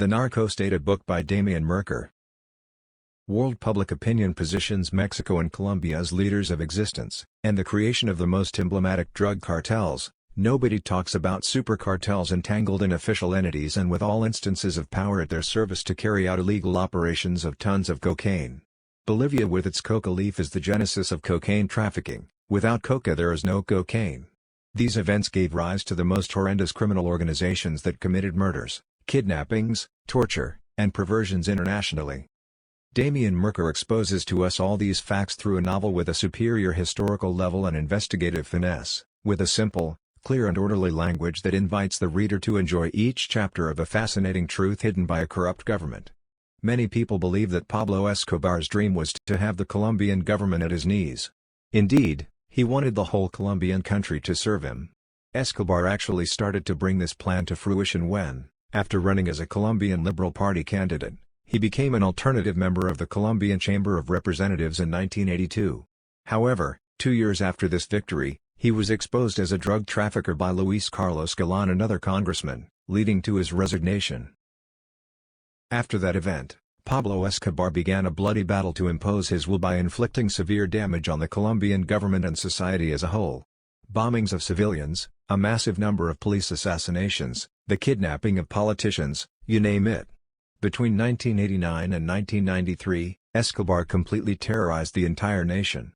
The Narco State, a book by Damian Merkher. World public opinion positions Mexico and Colombia as leaders of existence, and the creation of the most emblematic drug cartels. Nobody talks about super cartels entangled in official entities and with all instances of power at their service to carry out illegal operations of tons of cocaine. Bolivia with its coca leaf is the genesis of cocaine trafficking. Without coca there is no cocaine. These events gave rise to the most horrendous criminal organizations that committed murders, kidnappings, torture, and perversions internationally. Damian Merkher exposes to us all these facts through a novel with a superior historical level and investigative finesse, with a simple, clear and orderly language that invites the reader to enjoy each chapter of a fascinating truth hidden by a corrupt government. Many people believe that Pablo Escobar's dream was to have the Colombian government at his knees. Indeed, he wanted the whole Colombian country to serve him. Escobar actually started to bring this plan to fruition when, after running as a Colombian Liberal Party candidate, he became an alternative member of the Colombian Chamber of Representatives in 1982. However, 2 years after this victory, he was exposed as a drug trafficker by Luis Carlos Galán, another congressman, leading to his resignation. After that event, Pablo Escobar began a bloody battle to impose his will by inflicting severe damage on the Colombian government and society as a whole. Bombings of civilians, a massive number of police assassinations, the kidnapping of politicians, you name it. Between 1989 and 1993, Escobar completely terrorized the entire nation.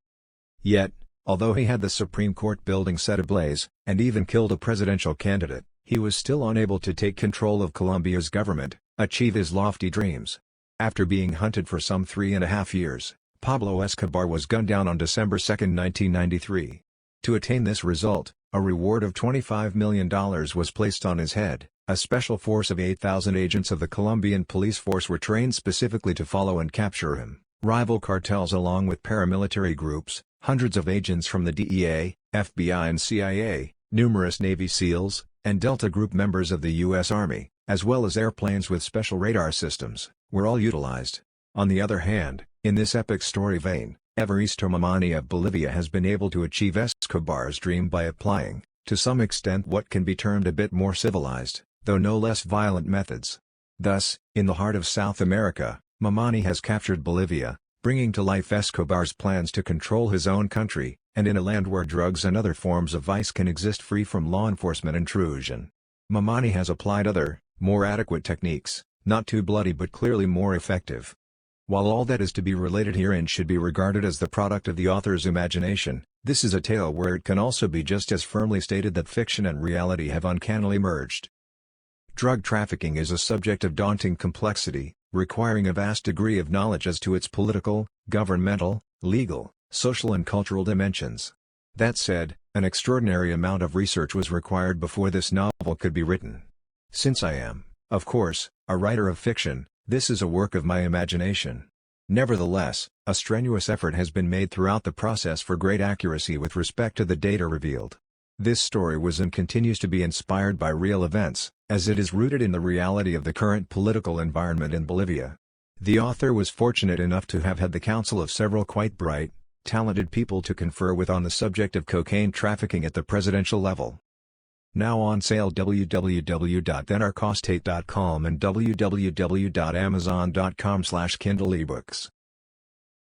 Yet, although he had the Supreme Court building set ablaze, and even killed a presidential candidate, he was still unable to take control of Colombia's government, achieve his lofty dreams. After being hunted for some 3.5 years, Pablo Escobar was gunned down on December 2, 1993. To attain this result, a reward of $25 million was placed on his head. A special force of 8,000 agents of the Colombian police force were trained specifically to follow and capture him. Rival cartels along with paramilitary groups, hundreds of agents from the DEA, FBI and CIA, numerous Navy SEALs, and Delta Group members of the U.S. Army, as well as airplanes with special radar systems, were all utilized. On the other hand, in this epic story vein, Evaristo Mamani of Bolivia has been able to achieve Escobar's dream by applying, to some extent, what can be termed a bit more civilized, though no less violent methods. Thus, in the heart of South America, Mamani has captured Bolivia, bringing to life Escobar's plans to control his own country, and in a land where drugs and other forms of vice can exist free from law enforcement intrusion. Mamani has applied other, more adequate techniques, not too bloody but clearly more effective. While all that is to be related herein should be regarded as the product of the author's imagination, this is a tale where it can also be just as firmly stated that fiction and reality have uncannily merged. Drug trafficking is a subject of daunting complexity, requiring a vast degree of knowledge as to its political, governmental, legal, social and cultural dimensions. That said, an extraordinary amount of research was required before this novel could be written. Since I am, of course, a writer of fiction, this is a work of my imagination. Nevertheless, a strenuous effort has been made throughout the process for great accuracy with respect to the data revealed. This story was and continues to be inspired by real events, as it is rooted in the reality of the current political environment in Bolivia. The author was fortunate enough to have had the counsel of several quite bright, talented people to confer with on the subject of cocaine trafficking at the presidential level. Now on sale www.thenarcostate.com and www.amazon.com/Kindle ebooks.